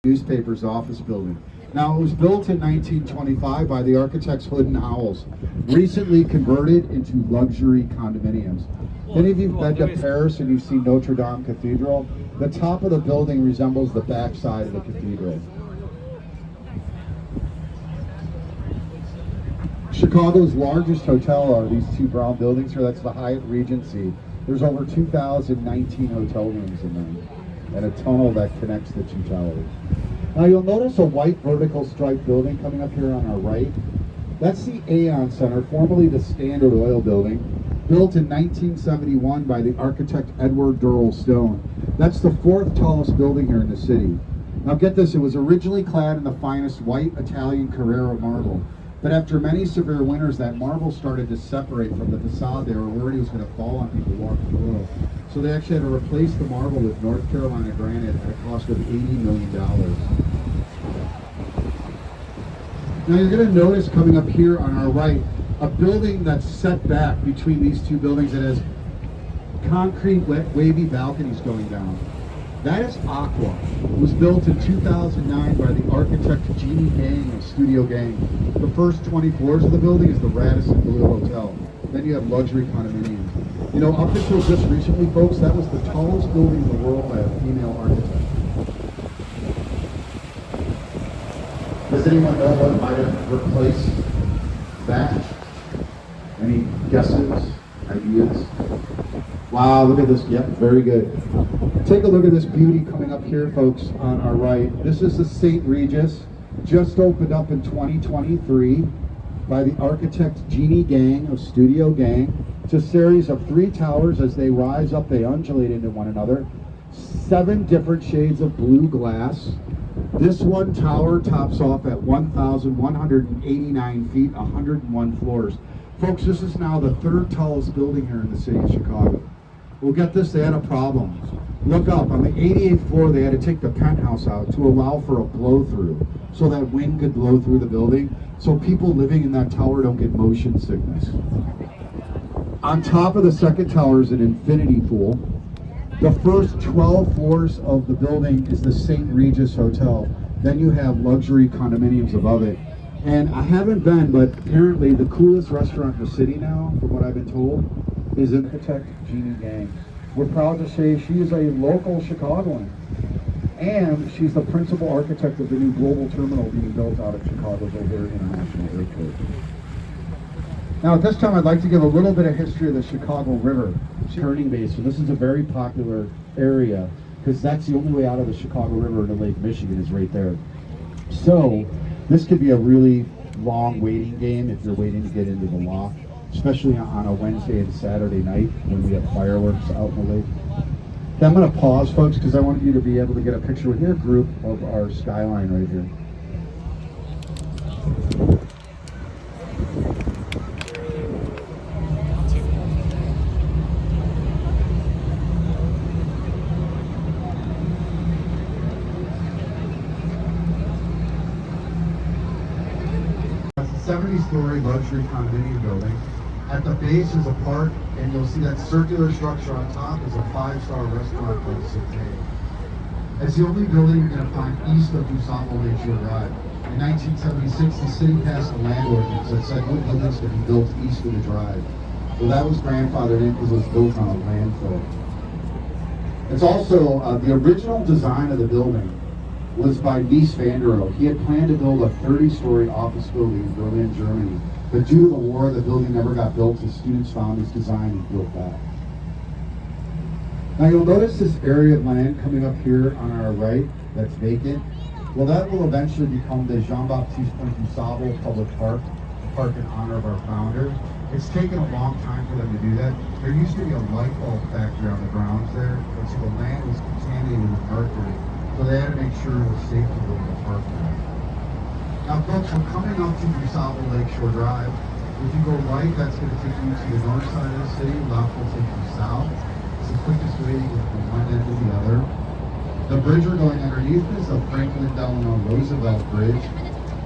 newspaper's office building. Now, it was built in 1925 by the architects Hood and Howells, recently converted into luxury condominiums. Any of you have been to Paris and you've seen Notre Dame Cathedral? The top of the building resembles the back side of the cathedral. Chicago's largest hotel are these two brown buildings here. That's the Hyatt Regency. There's over 2,019 hotel rooms in them, and a tunnel that connects the two towers. Now you'll notice a white vertical striped building coming up here on our right. That's the Aon Center, formerly the Standard Oil Building, built in 1971 by the architect Edward Durrell Stone. That's the fourth tallest building here in the city. Now get this, it was originally clad in the finest white Italian Carrara marble. But after many severe winters, that marble started to separate from the facade. They were worried it was going to fall on people walking below. So they actually had to replace the marble with North Carolina granite at a cost of $80 million. Now you're going to notice coming up here on our right, a building that's set back between these two buildings that has concrete wavy balconies going down. That is Aqua. It was built in 2009 by the architect Jeannie Gang of Studio Gang. The first 20 floors of the building is the Radisson Blu Hotel. Then you have luxury condominiums. You know, up until just recently, folks, that was the tallest building in the world by a female architect. Does anyone know what might have replaced that? Any guesses? Ideas? Wow, look at this. Yep, very good. Take a look at this beauty coming up here, folks, on our right. This is the St. Regis, just opened up in 2023 by the architect Jeannie Gang of Studio Gang. It's a series of 3 towers. As they rise up, they undulate into one another. 7 different shades of blue glass. This one tower tops off at 1,189 feet, 101 floors. Folks, this is now the 3rd tallest building here in the city of Chicago. Well, get this, they had a problem. Look up, on the 88th floor, they had to take the penthouse out to allow for a blow-through so that wind could blow through the building, so people living in that tower don't get motion sickness. On top of the 2nd tower is an infinity pool. The first 12 floors of the building is the St. Regis Hotel. Then you have luxury condominiums above it. And I haven't been, but apparently the coolest restaurant in the city now, from what I've been told, is architect Jeannie Gang. We're proud to say she is a local Chicagoan. And she's the principal architect of the new global terminal being built out of Chicago's O'Hare International Airport. Now at this time I'd like to give a little bit of history of the Chicago River turning basin. This is a very popular area because that's the only way out of the Chicago River into Lake Michigan is right there. So this could be a really long waiting game if you're waiting to get into the lock, especially on a Wednesday and Saturday night when we have fireworks out in the lake. Okay, I'm going to pause, folks, because I want you to be able to get a picture with your group of our skyline right here. 70-story luxury condominium building. At the base is a park, and you'll see that circular structure on top is a 5-star restaurant called Cité. It's the only building you're going to find east of DuSable Lakeshore Drive. In 1976, the city passed a land ordinance that said no buildings could be built east of the drive. Well, that was grandfathered in because it was built on a landfill. It's also the original design of the building was by Mies van der Rohe. He had planned to build a 30-story office building in Berlin, Germany. But due to the war, the building never got built. His students found his design and built that. Now you'll notice this area of land coming up here on our right that's vacant. Well, that will eventually become the Jean-Baptiste Point DuSable Public Park, a park in honor of our founder. It's taken a long time for them to do that. There used to be a light bulb factory on the grounds there, and so the land was contaminated with mercury. So they had to make sure it was safe to build the park there. Now folks, we're coming up to DuSable Lakeshore Drive. If you go right, that's going to take you to the north side of the city. Left will take you south. It's the quickest way to get from one end to the other. The bridge we're going underneath is the Franklin Delano Roosevelt Bridge.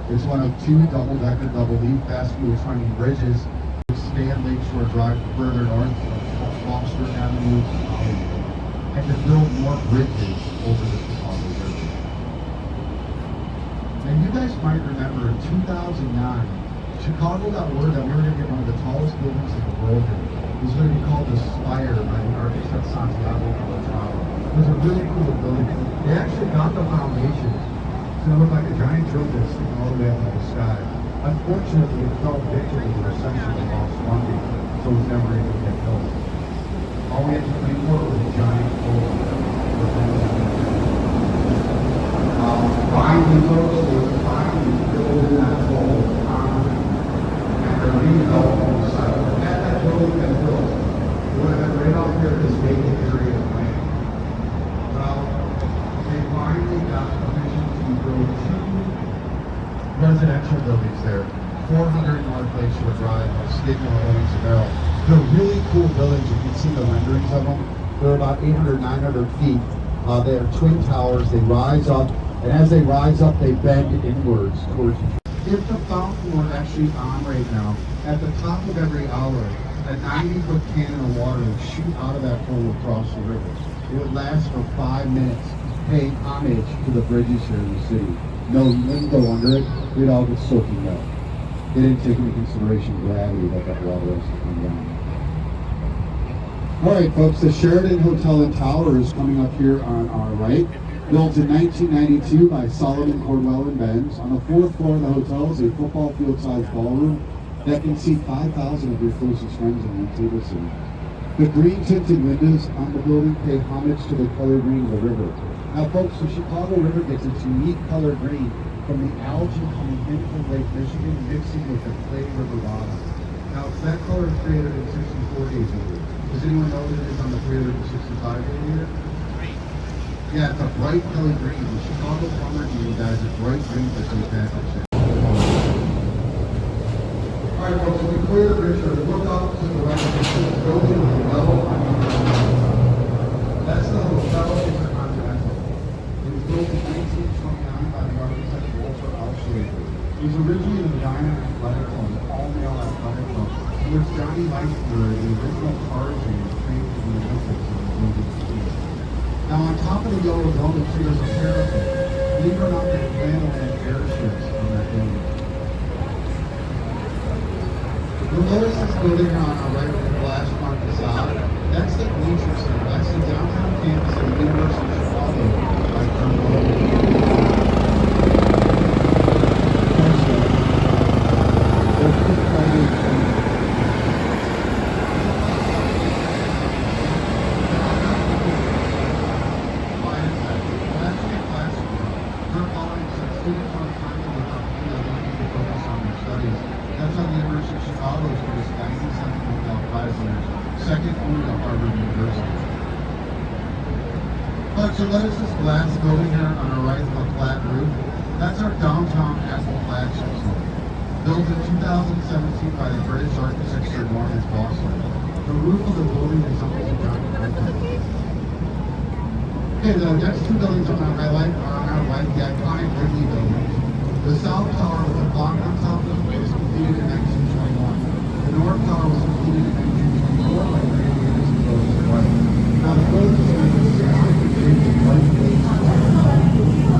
It's one of 2 double-decker, double-leaf fast-moving trunking bridges to expand Lakeshore Drive further north from Foster Avenue to Hollywood, and to build more bridges over the Chicago River. guys might remember in 2009, Chicago got word that we were going to get one of the tallest buildings in the world here. It was going to be called the Spire by the architect Santiago Calatrava. It was a really cool building. They actually got the foundations. It's going to look like a giant drill bit sticking all the way up in the sky. Unfortunately, it fell victim to the recession and lost funding, so it was never able to get built. All we had to pay for it was a giant hole. Finally, folks, they finally filled in that hole with concrete, and they're redeveloping the site. Had that building been built, it would have been right out here at this vacant area of land. Well, they finally got permission to build 2 residential buildings there. 400 North Lakeshore Drive, Skidmore, Owings and Merrill. They're really cool buildings. You can see the renderings of them. They're about 800, 900 feet. They are twin towers. They rise up, and as they rise up, they bend inwards towards each other. If the fountain were actually on right now, at the top of every hour, a 90-foot cannon of water would shoot out of that hole across the river. It would last for 5 minutes, paying homage to the bridges here in the city. No, you wouldn't go under it. We'd all get soaking wet. They didn't take into consideration gravity that water was coming down. All right, folks, the Sheraton Hotel and Tower is coming up here on our right. Built in 1992 by Solomon, Cornwell and Benz. On the 4th floor of the hotel is a football field-sized ballroom that can seat 5,000 of your closest friends in one table seat. The green tinted windows on the building pay homage to the color green of the river. Now, folks, the Chicago River gets its unique color green from the algae coming in from Lake Michigan mixing with the clay river bottom. Now, it's that color is 364 days a year. Does anyone know what it is on the 365 day year? Yeah, it's a bright color green. The Chicago Plumber Union guys is bright green for St. Patrick's Day. All right, folks, so we clear the bridge, look up to the right of the building with the level on the other. That's the Hotel Intercontinental. It was built in 1929 by the architect Walter Alshaver. It was originally a giant athletic club, an all-male athletic club, in which Johnny Meissner, the original Tarzan, trained for the Olympics in the Olympic Games. Now, on top of the yellow dome, there's a parapet. Believe it or not, they plan to land airships on that building. You'll notice this building on our right with the glass front facade. That's the Bleacher Center. That's the downtown campus of the University of Chicago. That's how the University of Chicago is for this 90-something hotel class centers, second only to Harvard University. But so notice this glass building here on our right with a flat roof. That's our downtown Apple flagship store. Built in 2017 by the British architect Norman Foster. The roof of the building is almost a giant icon. Okay, the next 2 buildings on our highlight are on our right, the iconic Wrigley building. The South Tower with the clock on top of it was completed in 1921. The North Tower was completed in 1924 by the years ago as well. Now the building is made of 6 different shapes of light blades.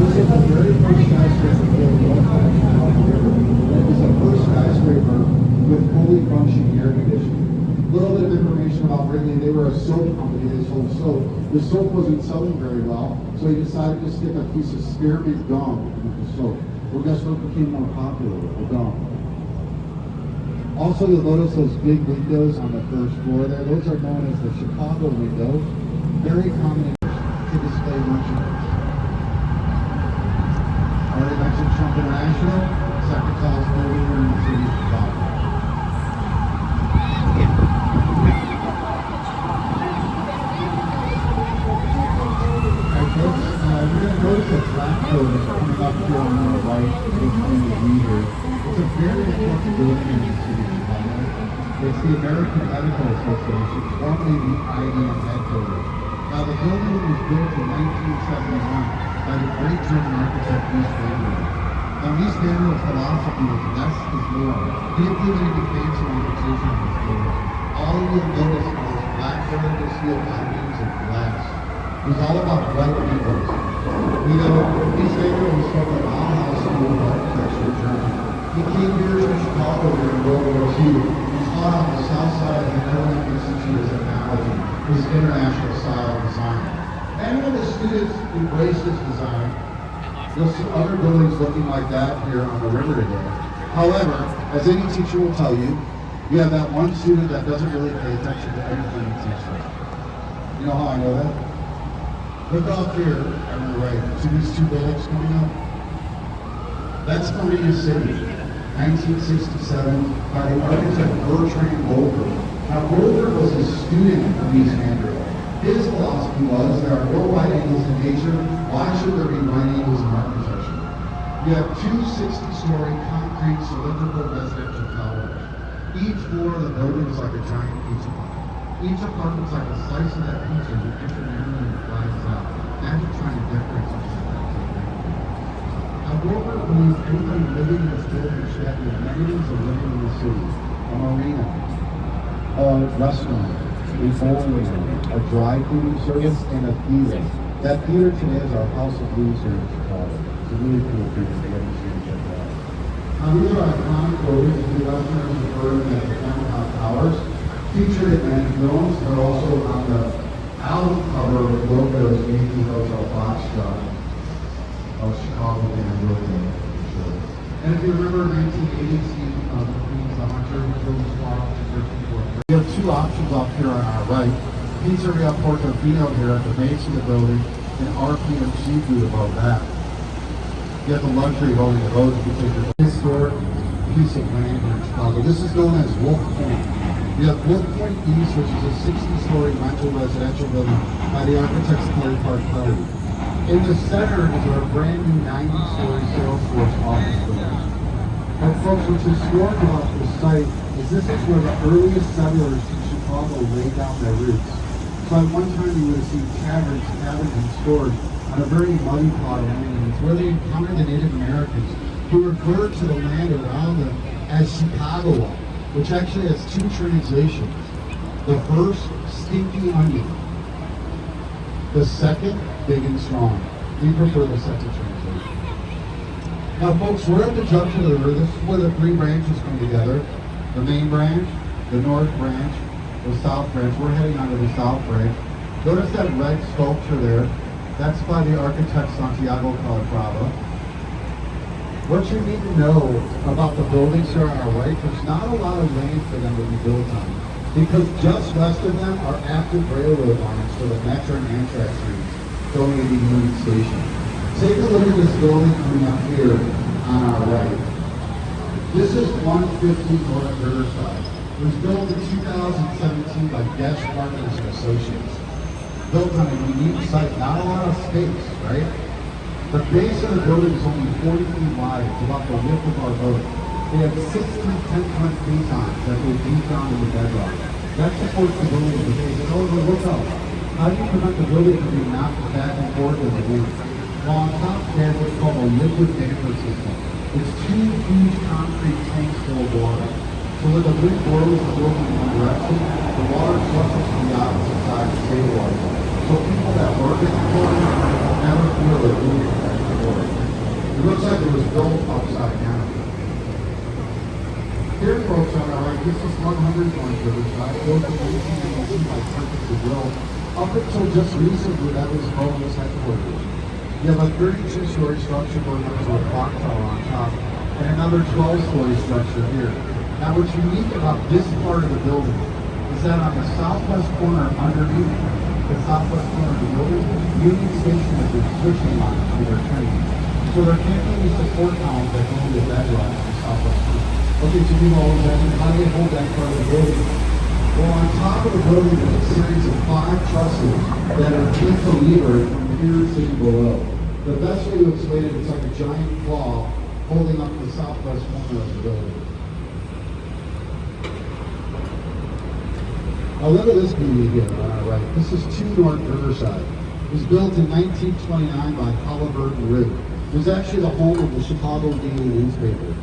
This is the very first skyscraper built north of the Chicago River. It is the first skyscraper with fully functioning air conditioning. A little bit of information about Wrigley. They were a soap company. They sold soap. The soap wasn't selling very well, so he decided to stick a piece of spearmint gum with the soap. Well, guess what became more popular? The gum. Also, you'll notice those big windows on the first floor there. Those are known as the Chicago windows. Very common to display merchandise. Already mentioned Trump International, second tallest building here in the city of Chicago. We're going to notice a black building coming up here on the right, here. It's a very important building in the city of Chicago. It's the American Medical Association, formerly the IBM headquarters. Now, the building was built in 1971 by the great German architect Mies van der Rohe. Now, Mies van der Rohe's philosophy was less is more. He didn't do any fancy modification of his buildings. All you will notice is this black vertical steel beams and glass. It was all about bright windows. You know, Mies van der Rohe was from the Bauhaus School of World War II, was taught on the south side of the Netherlands Institute of Technology, his international style of design. Many of the students embraced this design. You'll see other buildings looking like that here on the river today. However, as any teacher will tell you, you have that one student that doesn't really pay attention to everything you teach them. You know how I know that? Look off here on the right. See these two buildings coming up? That's Marina City, 1967, by the architect Bertrand Goldberg. Now Goldberg was a student of Mies van der Rohe. His philosophy was there are no right angles in nature, why should there be right angles in architecture? You have two 60-story concrete cylindrical residential towers. Each floor of the building is like a giant pizza pie. Each apartment's like a slice of that pizza you enter in and it flies out. Imagine trying to decorate something like that. Now, Goldberg believes anybody living in this building should have the amenities of living in the city. A marina, a restaurant, a bowling alley, a dry cleaning service, and a theater. That theater today is our House of Blues here in Chicago. It's a really cool theater. They haven't seen it yet. Now, these are iconic buildings. The Westerners refer to them as the Pentagon Towers. Featured in many films, they're also on the album cover of Lopez Yankee Hotel Foxtrot of Chicago and Brooklyn, for sure. And if you remember 1980s, the Queen's the Hunter, Film Squad, we have two options up here on our right. Pizzeria Portofino here at the base of the building, and RPM Seafood above that. You have the luxury of owning a boat if you take your historic piece of land here in Chicago. This is known as Wolf Point. You have Wolf Point East, which is a 60-story rental residential building by the architects Clay Park Kelly. In the center is our brand new 90-story Salesforce office building. And folks, what's historic about this site is this is where the earliest settlers in Chicago laid down their roots. So at one time you would have seen taverns, cabins, and stores on a very muddy plot of land, and it's where they encountered the Native Americans who referred to the land around them as Chicago, which actually has two translations. The first, stinky onion. The second, big and strong. We prefer the second translation. Now folks, we're at the junction of the river. This is where the three branches come together. The main branch, the north branch, the south branch. We're heading onto the south branch. Notice that red sculpture there. That's by the architect Santiago Calatrava. What you need to know about the buildings here on our right, there's not a lot of land for them to be built on, because just west of them are active railroad lines for the Metro and Amtrak trains going into Union Station. Take a look at this building coming up here on our right. This is 150 North Riverside. It was built in 2017 by Guest Partners and Associates. Built on a unique site, not a lot of space, right? The base of the building is only 40 feet wide. It's about the width of our boat. They have 60 10-ton batons that go deep down in the bedrock. That supports the building at the base. And over, look up. How do you prevent the building from being knocked back and forth in the wind? Well, on top they have what's called a liquid damper system. It's two huge concrete tanks full of water. So when the wind blows the building in one direction, the water flushes to the opposite side to stabilize it. So people that work in the building never feel they're moving back and forth. It looks like it was built upside down. Here, folks, on our right, this is 100 North Riverside, built in 1992 by Perkins and Will. Up until just recently, that was Mobile's headquarters. You have a 32-story structure going up to a clock tower on top, and another 12-story structure here. Now, what's unique about this part of the building is that on the southwest corner underneath the southwest corner of the building, Union Station has been switching lines for their trains. So there can't be any support columns that go into the bedrock on the southwest corner. Okay, so you all imagine how do you hold that part of the building? Well, on top of the building is a series of 5 trusses that are cantilevered from here sitting below. The best way to explain it, it's like a giant claw holding up the southwest corner of the building. Now look at this beauty here on our right. This is 2 North Riverside. It was built in 1929 by Halliburton Rig. It was actually the home of the Chicago Daily newspaper.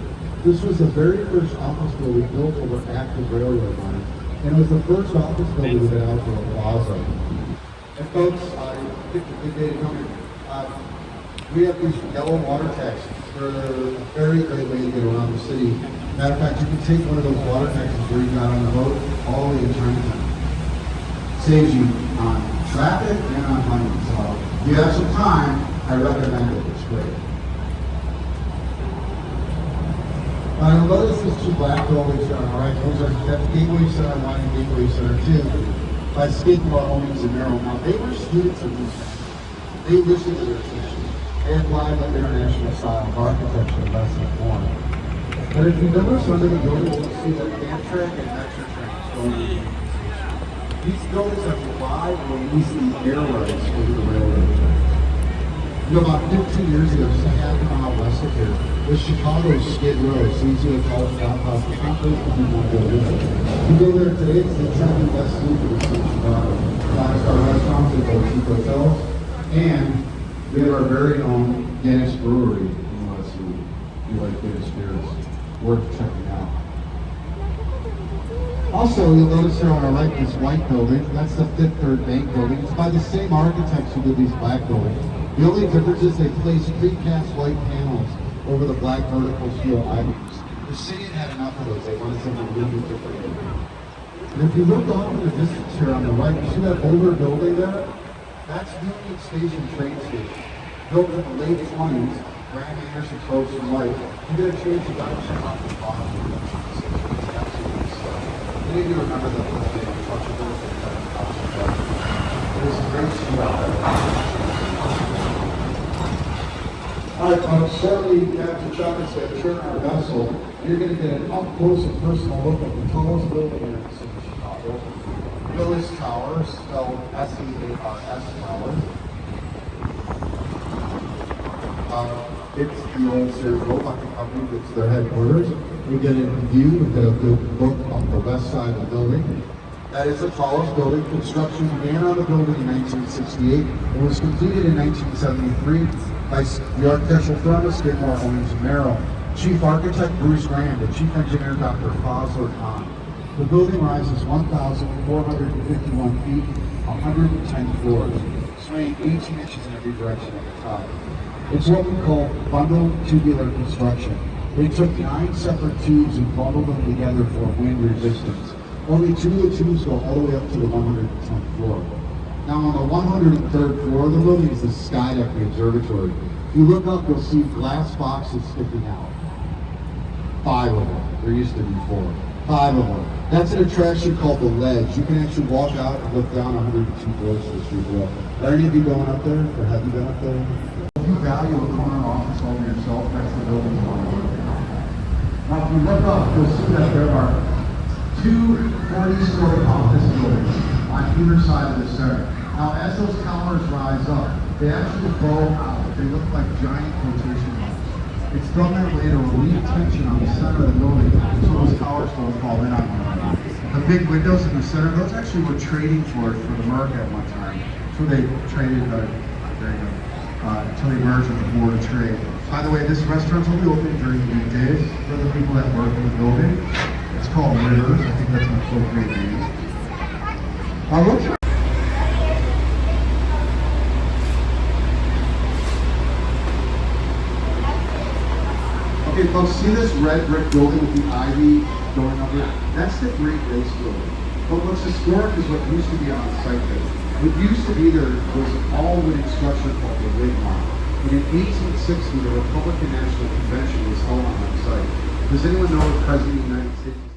This was the very first office building built over active railroad lines, and it was the first office building with an outdoor plaza. And folks, I think it's a good day to come here. We have these yellow water taxis. They're a very great way to get around the city. Matter of fact, you can take one of those water taxis where you got on the boat all the way to Chinatown. Saves you on traffic and on money. So if you have some time, I recommend it. It's great. You'll notice these two black buildings here on the right. That's Gateway Center 1 and Gateway Center 2 by Skidmore, Owings, and Merrill. Now, they were students of these guys. They listened to their teachers. They applied the international style of architecture lesson form. But if you notice under the building, you'll see that Amtrak and Metro trains going in. These buildings have live released the air rights over the railroad tracks. You know, about 15 years ago, just a half a mile west of here, was Chicago's Skid Row. So you see a college downtown. It's not great if you want to go visit. You go there today, it's the second best food in the city of Chicago. Five-star restaurants and boutique hotels. And we have our very own Guinness Brewery in West Loop. If you like Guinness spirits, worth checking out. Also, you'll notice here on our right this white building. That's the Fifth Third Bank building. It's by the same architects who did these black buildings. The only difference is they placed precast white panels over the black vertical steel items. The city had enough of those. They wanted something a little bit different. And if you look off in the distance here on the right, you see that older building there? That's Union Station train station. Built in the late 20s, Grant Anderson close from life. You get a chance to dive off the bottom of the Any of you remember the untouchables? There's a great shoot out there. All right, shortly after Chuck and say, turn our vessel, you're going to get an up-close and personal look at the tallest building here in the city of Chicago. Willis Tower, spelled S-E-A-R-S Tower. It's the old Sears Roebuck Company, it's their headquarters. We get a view, we get a good look on the west side of the building. That is the tallest building. Construction began on the building in 1968 and was completed in 1973 by the architectural firm of Skidmore, Owings & Merrill. Chief architect Bruce Grand and chief engineer Dr. Fazler Khan. The building rises 1,451 feet, 110 floors, swaying 18 inches in every direction at the top. It's what we call bundled tubular construction. They took 9 separate tubes and bundled them together for wind resistance. Only 2 of the tubes go all the way up to the 110th floor. Now on the 103rd floor of the building is the Skydeck, the observatory. If you look up, you'll see glass boxes sticking out. 5 of them. There used to be 4. 5 of them. That's an attraction called the Ledge. You can actually walk out and look down 102 floors to the street below. Are any of you going up there, or have you been up there? If you value a corner office over yourself, that's the building you want to work in. Now, if you look up, you'll see that there are 2 40-story office buildings on either side of the center. Now, as those towers rise up, they actually bow out. They look like giant quotation marks. It's done that way to relieve tension on the center of the building so those towers don't fall in on one another. The big windows in the center, those actually were trading floors for the Merck at one time. So they traded until they merged with the Board of Trade. By the way, this restaurant's only open during the weekdays for the people that work in the building. It's called Rivers. I think that's an appropriate name. Okay, folks, see this red brick building with the ivy going up there? That's the Great Race Building. But what's historic is what used to be on the site there. What used to be there was an all-wooden structure called the Wigwam. And in 1860, the Republican National Convention was held on that site. Does anyone know what President of the United States